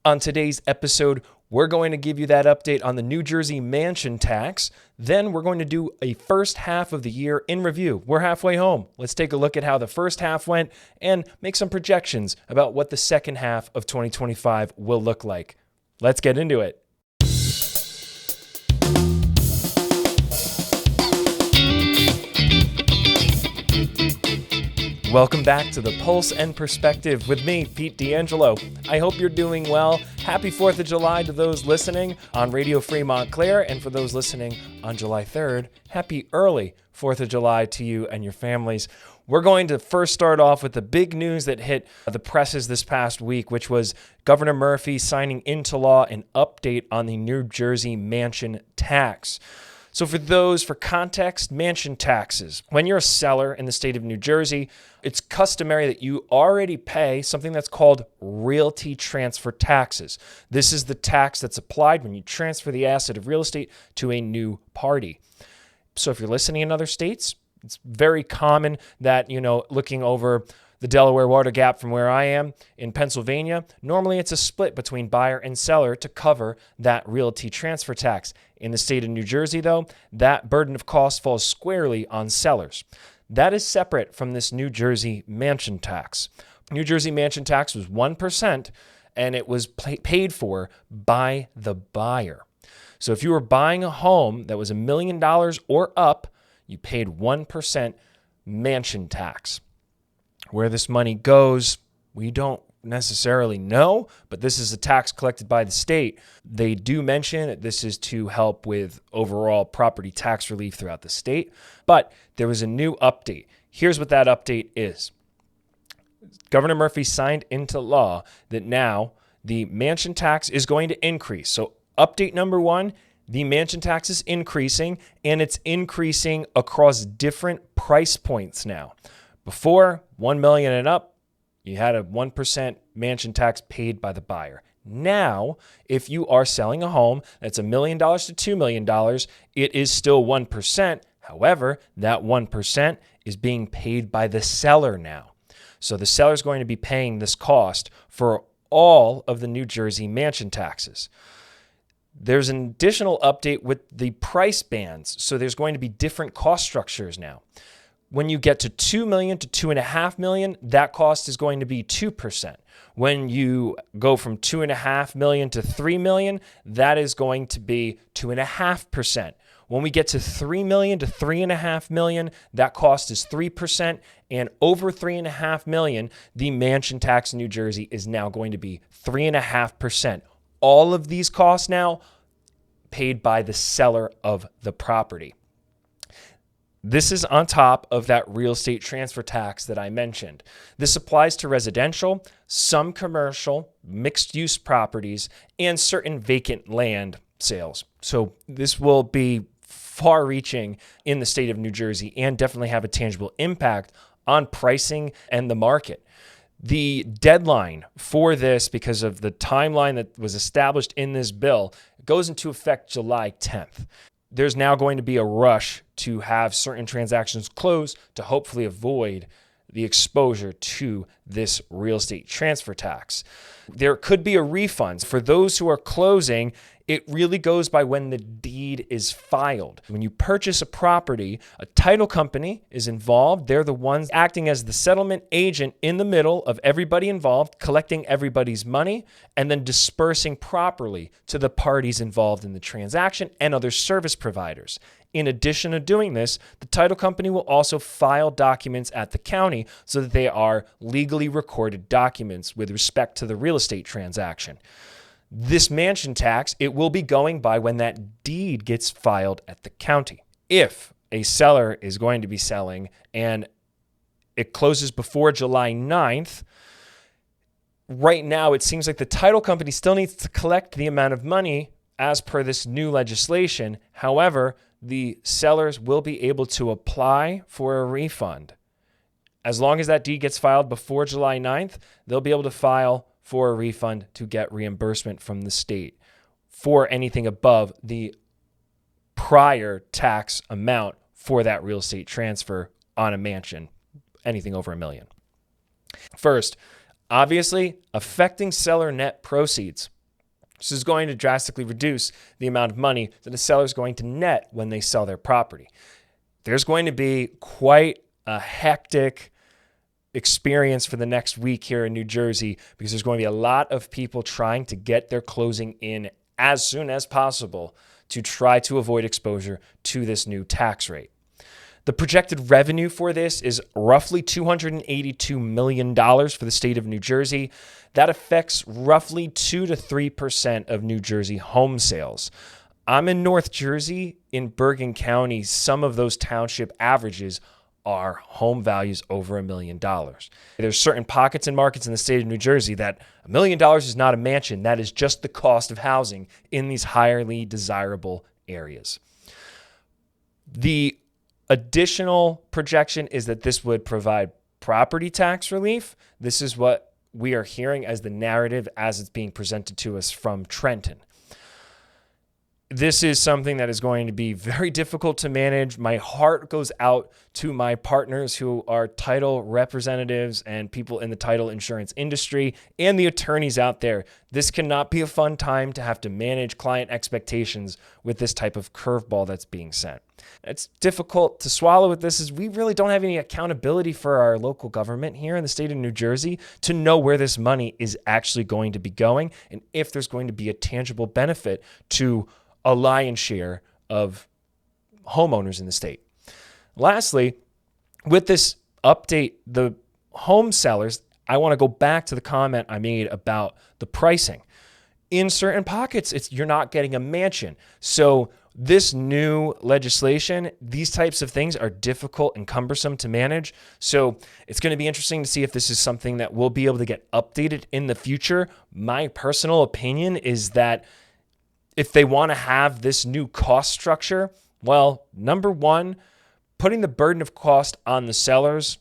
On today's episode, we're going to give you that update on the New Jersey mansion tax. Then we're going to do a first half of the year in review. We're halfway home. Let's take a look at how the first half went and make some projections about what the second half of 2025 will look like. Let's get into it. Welcome back to The Pulse and Perspective with me, Pete D'Angelo. I hope you're doing well. Happy 4th of July to those listening on Radio Free Montclair, and for those listening on July 3rd, happy early 4th of July to you and your families. We're going to first start off with the big news that hit the presses this past week, which was Governor Murphy signing into law an update on the New Jersey mansion tax. So for context, mansion taxes. When you're a seller in the state of New Jersey, it's customary that you already pay something that's called realty transfer taxes. This is the tax that's applied when you transfer the asset of real estate to a new party. So if you're listening in other states, it's very common that, looking over the Delaware Water Gap from where I am in Pennsylvania, normally it's a split between buyer and seller to cover that realty transfer tax. In the state of New Jersey, though, that burden of cost falls squarely on sellers. That is separate from this New Jersey mansion tax. New Jersey mansion tax was 1%, and it was paid for by the buyer. So if you were buying a home that was $1 million or up, you paid 1% mansion tax. Where this money goes, we don't necessarily know, but this is a tax collected by the state. They do mention that this is to help with overall property tax relief throughout the state, but there was a new update. Here's what that update is. Governor Murphy signed into law that now the mansion tax is going to increase. So update number one, the mansion tax is increasing, and it's increasing across different price points now. Before, $1 million and up, you had a 1% mansion tax paid by the buyer. Now, if you are selling a home that's $1 million to $2 million, it is still 1%. However, that 1% is being paid by the seller now. So the seller is going to be paying this cost for all of the New Jersey mansion taxes. There's an additional update with the price bands. So there's going to be different cost structures now. When you get to $2 million to $2.5 million, that cost is going to be 2%. When you go from $2.5 million to $3 million, that is going to be 2.5%. When we get to $3 million to $3.5 million, that cost is 3%. And over $3.5 million, the mansion tax in New Jersey is now going to be 3.5%. All of these costs now paid by the seller of the property. This is on top of that real estate transfer tax that I mentioned. This applies to residential, some commercial, mixed-use properties, and certain vacant land sales. So this will be far-reaching in the state of New Jersey and definitely have a tangible impact on pricing and the market. The deadline for this, because of the timeline that was established in this bill, goes into effect July 10th. There's now going to be a rush to have certain transactions close to hopefully avoid the exposure to this real estate transfer tax. There could be a refund. For those who are closing, it really goes by when the deed is filed. When you purchase a property, a title company is involved. They're the ones acting as the settlement agent in the middle of everybody involved, collecting everybody's money, and then dispersing properly to the parties involved in the transaction and other service providers. In addition to doing this, the title company will also file documents at the county so that they are legally recorded documents with respect to the real estate transaction. This mansion tax, it will be going by when that deed gets filed at the county. If a seller is going to be selling and it closes before July 9th, right now it seems like the title company still needs to collect the amount of money as per this new legislation. However, the sellers will be able to apply for a refund. As long as that deed gets filed before July 9th, they'll be able to file for a refund to get reimbursement from the state for anything above the prior tax amount for that real estate transfer on a mansion, anything over $1 million. First, obviously, affecting seller net proceeds. This is going to drastically reduce the amount of money that a seller is going to net when they sell their property. There's going to be quite a hectic experience for the next week here in New Jersey because there's going to be a lot of people trying to get their closing in as soon as possible to try to avoid exposure to this new tax rate. The projected revenue for this is roughly $282 million for the state of New Jersey. That affects roughly 2 to 3% of New Jersey home sales. I'm in North Jersey, in Bergen County. Some of those township averages are home values over $1 million. There's certain pockets and markets in the state of New Jersey that $1 million is not a mansion. That is just the cost of housing in these highly desirable areas. The additional projection is that this would provide property tax relief. This is what we are hearing as the narrative as it's being presented to us from Trenton. This is something that is going to be very difficult to manage. My heart goes out to my partners who are title representatives and people in the title insurance industry and the attorneys out there. This cannot be a fun time to have to manage client expectations with this type of curveball that's being sent. It's difficult to swallow with this is we really don't have any accountability for our local government here in the state of New Jersey to know where this money is actually going to be going and if there's going to be a tangible benefit to a lion's share of homeowners in the state. Lastly, with this update, the home sellers, I want to go back to the comment I made about the pricing. In certain pockets, you're not getting a mansion. So this new legislation, these types of things are difficult and cumbersome to manage. So it's going to be interesting to see if this is something that we'll be able to get updated in the future. My personal opinion is that if they want to have this new cost structure, well, number one, putting the burden of cost on the sellers,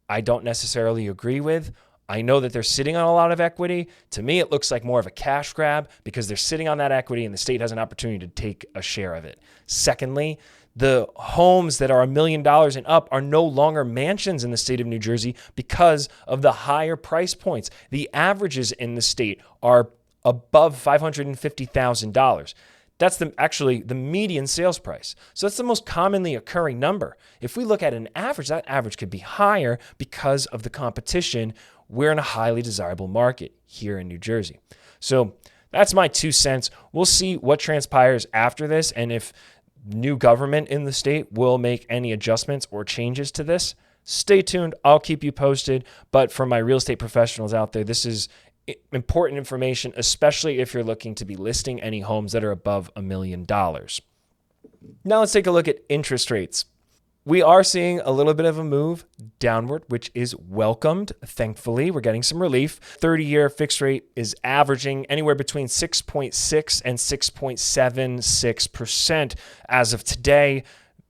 I don't necessarily agree with. I know that they're sitting on a lot of equity. To me, it looks like more of a cash grab because they're sitting on that equity and the state has an opportunity to take a share of it. Secondly, the homes that are $1 million and up are no longer mansions in the state of New Jersey because of the higher price points. The averages in the state are above $550,000. That's actually the median sales price. So that's the most commonly occurring number. If we look at an average, that average could be higher because of the competition. We're in a highly desirable market here in New Jersey. So that's my 2 cents. We'll see what transpires after this and if new government in the state will make any adjustments or changes to this. Stay tuned. I'll keep you posted. But for my real estate professionals out there, this is important information, especially if you're looking to be listing any homes that are above $1 million. Now let's take a look at interest rates. We are seeing a little bit of a move downward, which is welcomed. Thankfully, we're getting some relief. 30-year fixed rate is averaging anywhere between 6.6 and 6.76% as of today.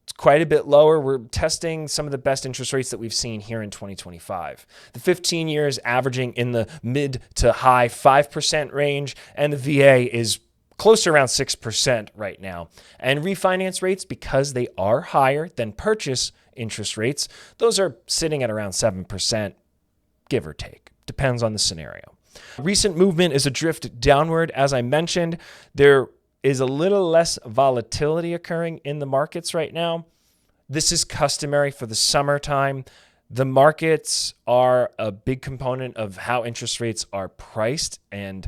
It's quite a bit lower. We're testing some of the best interest rates that we've seen here in 2025. The 15 years averaging in the mid to high 5% range, and the VA is close to around 6% right now. And refinance rates, because they are higher than purchase interest rates, those are sitting at around 7%, give or take. Depends on the scenario. Recent movement is a drift downward. As I mentioned, there is a little less volatility occurring in the markets right now. This is customary for the summertime. The markets are a big component of how interest rates are priced. And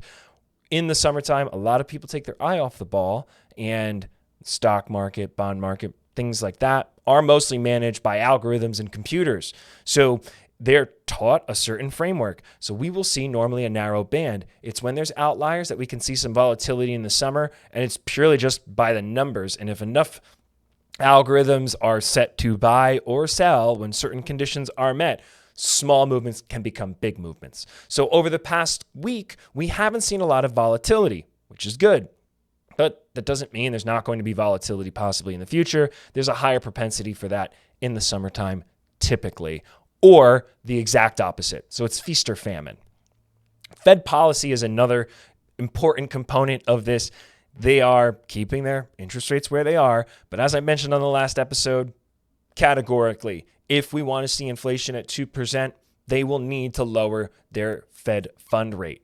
in the summertime, a lot of people take their eye off the ball, and stock market, bond market, things like that are mostly managed by algorithms and computers. So they're taught a certain framework. So we will see normally a narrow band. It's when there's outliers that we can see some volatility in the summer, and it's purely just by the numbers. And if enough algorithms are set to buy or sell when certain conditions are met, small movements can become big movements. So over the past week, we haven't seen a lot of volatility, which is good. But that doesn't mean there's not going to be volatility possibly in the future. There's a higher propensity for that in the summertime, typically, or the exact opposite. So it's feast or famine. Fed policy is another important component of this. They are keeping their interest rates where they are. But as I mentioned on the last episode, categorically, if we want to see inflation at 2%, they will need to lower their Fed fund rate.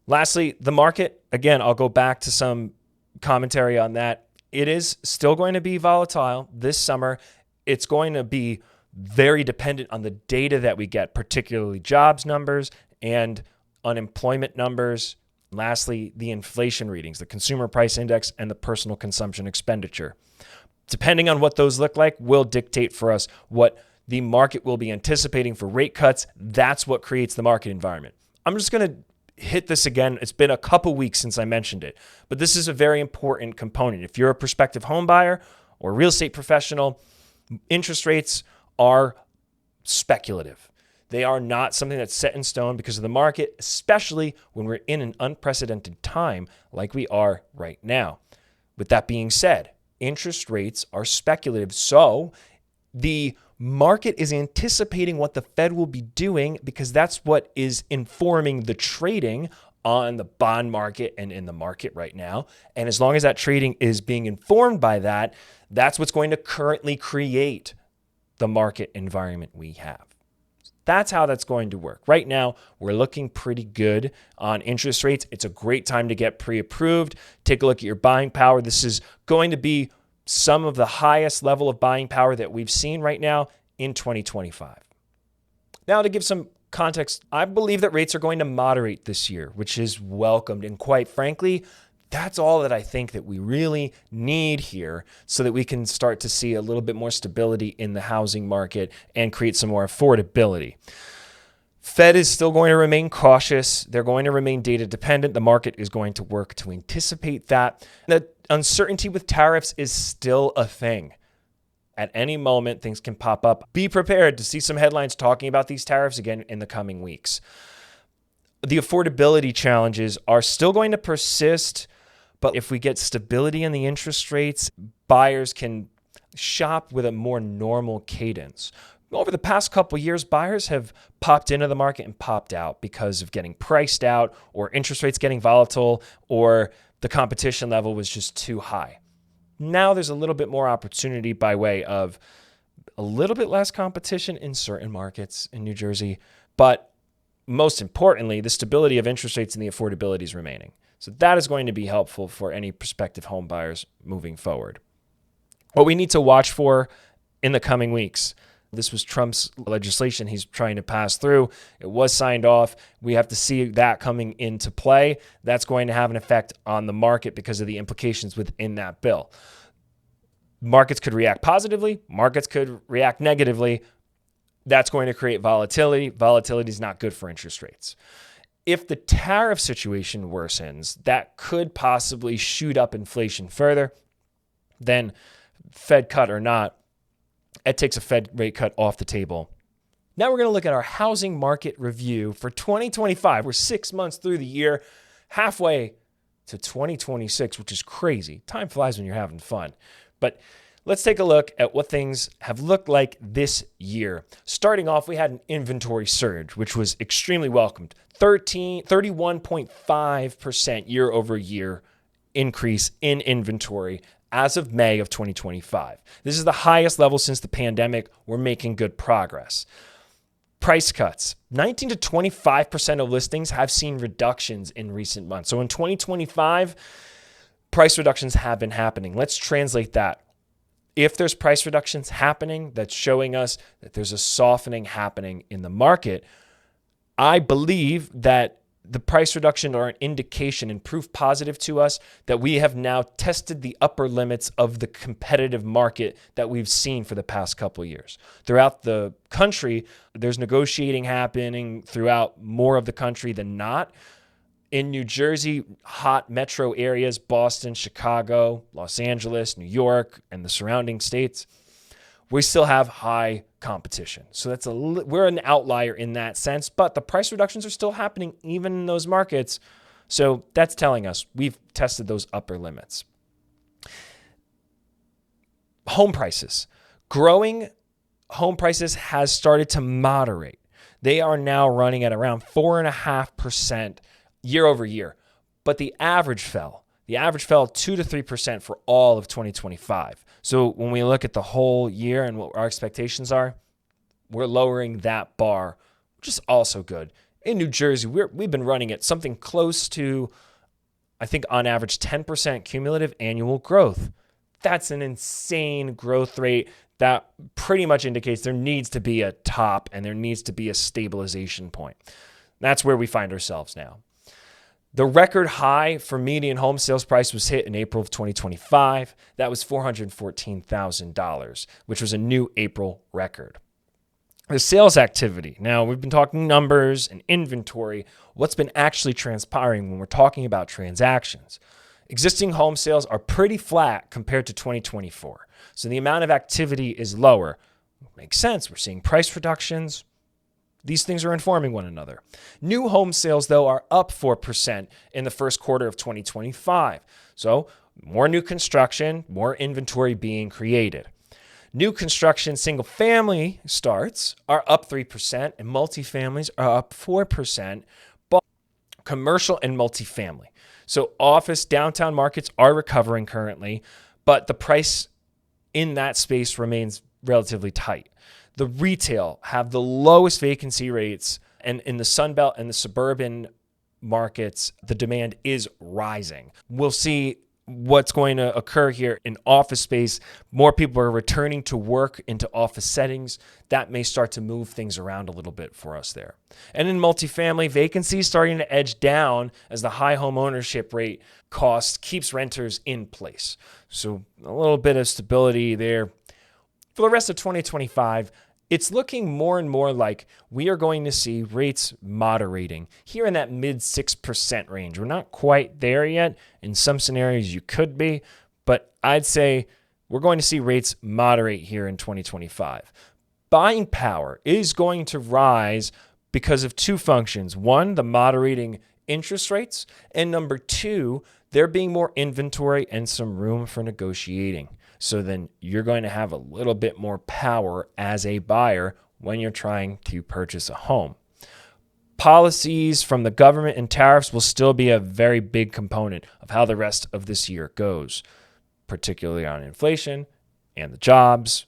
Lastly, the market, again, I'll go back to some commentary on that. It is still going to be volatile this summer. It's going to be very dependent on the data that we get, particularly jobs numbers and unemployment numbers. Lastly, the inflation readings, the consumer price index and the personal consumption expenditure. Depending on what those look like will dictate for us what the market will be anticipating for rate cuts. That's what creates the market environment. I'm just going to hit this again. It's been a couple weeks since I mentioned it, but this is a very important component. If you're a prospective home buyer or real estate professional, interest rates are speculative. They are not something that's set in stone because of the market, especially when we're in an unprecedented time like we are right now. With that being said, interest rates are speculative. So the market is anticipating what the Fed will be doing because that's what is informing the trading on the bond market and in the market right now. And as long as that trading is being informed by that, that's what's going to currently create the market environment we have. That's how that's going to work. Right now, we're looking pretty good on interest rates. It's a great time to get pre-approved. Take a look at your buying power. This is going to be some of the highest level of buying power that we've seen right now in 2025. Now, to give some context, I believe that rates are going to moderate this year, which is welcomed. And quite frankly, that's all that I think that we really need here so that we can start to see a little bit more stability in the housing market and create some more affordability. Fed is still going to remain cautious. They're going to remain data dependent. The market is going to work to anticipate that. The uncertainty with tariffs is still a thing. At any moment, things can pop up. Be prepared to see some headlines talking about these tariffs again in the coming weeks. The affordability challenges are still going to persist, but if we get stability in the interest rates, buyers can shop with a more normal cadence. Over the past couple of years, buyers have popped into the market and popped out because of getting priced out or interest rates getting volatile or the competition level was just too high. Now there's a little bit more opportunity by way of a little bit less competition in certain markets in New Jersey, but most importantly, the stability of interest rates and the affordability is remaining. So that is going to be helpful for any prospective home buyers moving forward. What we need to watch for in the coming weeks. This was Trump's legislation he's trying to pass through. It was signed off. We have to see that coming into play. That's going to have an effect on the market because of the implications within that bill. Markets could react positively. Markets could react negatively. That's going to create volatility. Volatility is not good for interest rates. If the tariff situation worsens, that could possibly shoot up inflation further. Then, Fed cut or not, it takes a Fed rate cut off the table. Now we're going to look at our housing market review for 2025. We're 6 months through the year, halfway to 2026, which is crazy. Time flies when you're having fun. But let's take a look at what things have looked like this year. Starting off, we had an inventory surge, which was extremely welcomed. 31.5% year over year increase in inventory as of May of 2025. This is the highest level since the pandemic. We're making good progress. Price cuts. 19 to 25% of listings have seen reductions in recent months. So in 2025, price reductions have been happening. Let's translate that. If there's price reductions happening, that's showing us that there's a softening happening in the market. I believe that the price reduction are an indication and proof positive to us that we have now tested the upper limits of the competitive market that we've seen for the past couple of years. Throughout the country, there's negotiating happening throughout more of the country than not. In New Jersey, hot metro areas, Boston, Chicago, Los Angeles, New York, and the surrounding states, we still have high competition. So we're an outlier in that sense, but the price reductions are still happening even in those markets. So that's telling us we've tested those upper limits. Home prices. Growing home prices has started to moderate. They are now running at around 4.5% year over year, but the average fell. The average fell 2 to 3% for all of 2025. So when we look at the whole year and what our expectations are, we're lowering that bar, which is also good. In New Jersey, we've been running at something close to, I think on average, 10% cumulative annual growth. That's an insane growth rate that pretty much indicates there needs to be a top and there needs to be a stabilization point. That's where we find ourselves now. The record high for median home sales price was hit in April of 2025. That was $414,000, which was a new April record. The sales activity. Now, we've been talking numbers and inventory. What's been actually transpiring when we're talking about transactions? Existing home sales are pretty flat compared to 2024. So the amount of activity is lower. Makes sense. We're seeing price reductions. These things are informing one another. New home sales, though, are up 4% in the first quarter of 2025. So more new construction, more inventory being created. New construction single-family starts are up 3%, and multifamilies are up 4%. But commercial and multifamily. So office downtown markets are recovering currently, but the price in that space remains relatively tight. The retail have the lowest vacancy rates, and in the Sun Belt and the suburban markets, the demand is rising. We'll see what's going to occur here in office space. More people are returning to work into office settings. That may start to move things around a little bit for us there. And in multifamily, vacancy is starting to edge down as the high home ownership rate cost keeps renters in place. So a little bit of stability there. For the rest of 2025, it's looking more and more like we are going to see rates moderating here in that mid 6% range. We're not quite there yet. In some scenarios, you could be, but I'd say we're going to see rates moderate here in 2025. Buying power is going to rise because of two functions. One, the moderating interest rates, and number two, there being more inventory and some room for negotiating. So then you're going to have a little bit more power as a buyer when you're trying to purchase a home. Policies from the government and tariffs will still be a very big component of how the rest of this year goes, particularly on inflation and the jobs.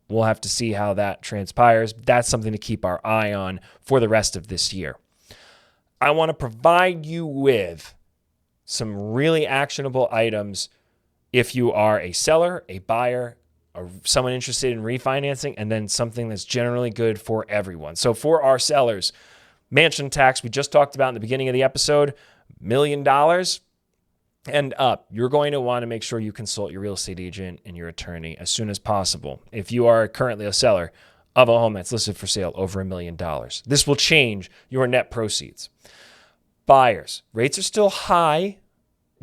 We'll have to see how that transpires. That's something to keep our eye on for the rest of this year. I want to provide you with some really actionable items if you are a seller, a buyer, or someone interested in refinancing, and then something that's generally good for everyone. So for our sellers, mansion tax, we just talked about in the beginning of the episode, $1 million and up. You're going to want to make sure you consult your real estate agent and your attorney as soon as possible. If you are currently a seller of a home that's listed for sale over $1 million, this will change your net proceeds. Buyers, rates are still high.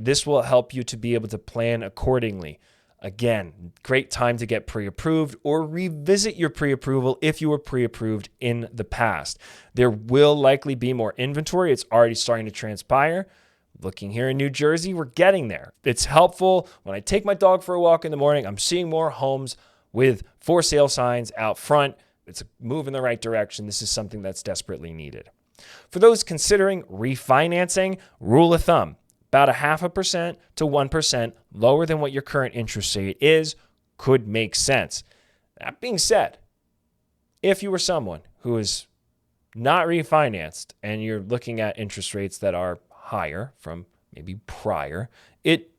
This will help you to be able to plan accordingly. Again, great time to get pre-approved or revisit your pre-approval if you were pre-approved in the past. There will likely be more inventory. It's already starting to transpire. Looking here in New Jersey, we're getting there. It's helpful. When I take my dog for a walk in the morning, I'm seeing more homes with for sale signs out front. It's a move in the right direction. This is something that's desperately needed. For those considering refinancing, rule of thumb, about 0.5% to 1% lower than what your current interest rate is could make sense. That being said, if you were someone who is not refinanced and you're looking at interest rates that are higher from maybe prior, it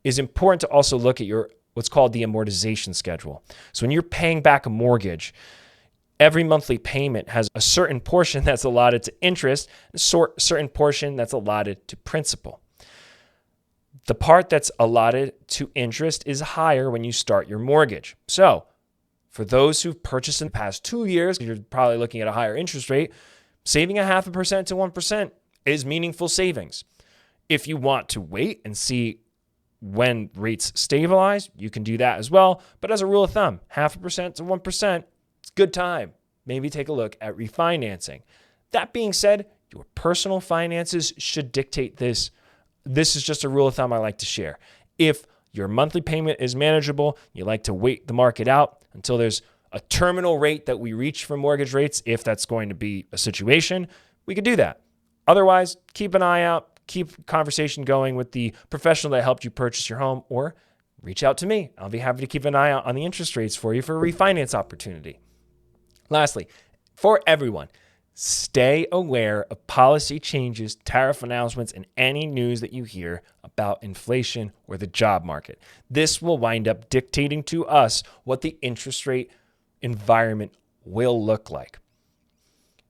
is important to also look at your what's called the amortization schedule. So when you're paying back a mortgage, every monthly payment has a certain portion that's allotted to interest, a certain portion that's allotted to principal. The part that's allotted to interest is higher when you start your mortgage. So for those who've purchased in the past 2 years, you're probably looking at a higher interest rate. Saving 0.5% to 1% is meaningful savings. If you want to wait and see when rates stabilize, you can do that as well. But as a rule of thumb, 0.5% to 1%, it's a good time. Maybe take a look at refinancing. That being said, your personal finances should dictate this. This is just a rule of thumb I like to share. If your monthly payment is manageable, you like to wait the market out until there's a terminal rate that we reach for mortgage rates, if that's going to be a situation, we could do that. Otherwise, keep an eye out, keep conversation going with the professional that helped you purchase your home, or reach out to me. I'll be happy to keep an eye out on the interest rates for you for a refinance opportunity. Lastly, for everyone, Stay aware of policy changes, tariff announcements, and any news that you hear about inflation or the job market. This will wind up dictating to us what the interest rate environment will look like.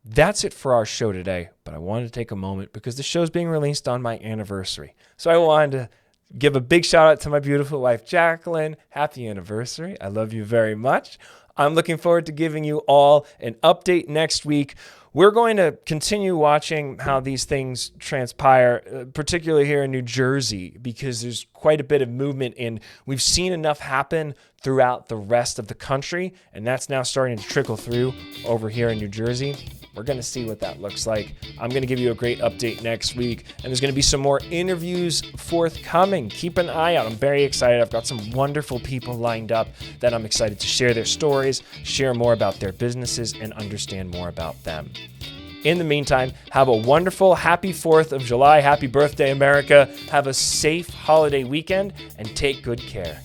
That's it for our show today, but I wanted to take a moment because the show's being released on my anniversary. So I wanted to give a big shout out to my beautiful wife, Jacqueline. Happy anniversary. I love you very much. I'm looking forward to giving you all an update next week. We're going to continue watching how these things transpire, particularly here in New Jersey, because there's quite a bit of movement and we've seen enough happen throughout the rest of the country, and that's now starting to trickle through over here in New Jersey. We're going to see what that looks like. I'm going to give you a great update next week, and there's going to be some more interviews forthcoming. Keep an eye out. I'm very excited. I've got some wonderful people lined up that I'm excited to share their stories, share more about their businesses, and understand more about them. In the meantime, have a wonderful, happy 4th of July. Happy birthday, America. Have a safe holiday weekend, and take good care.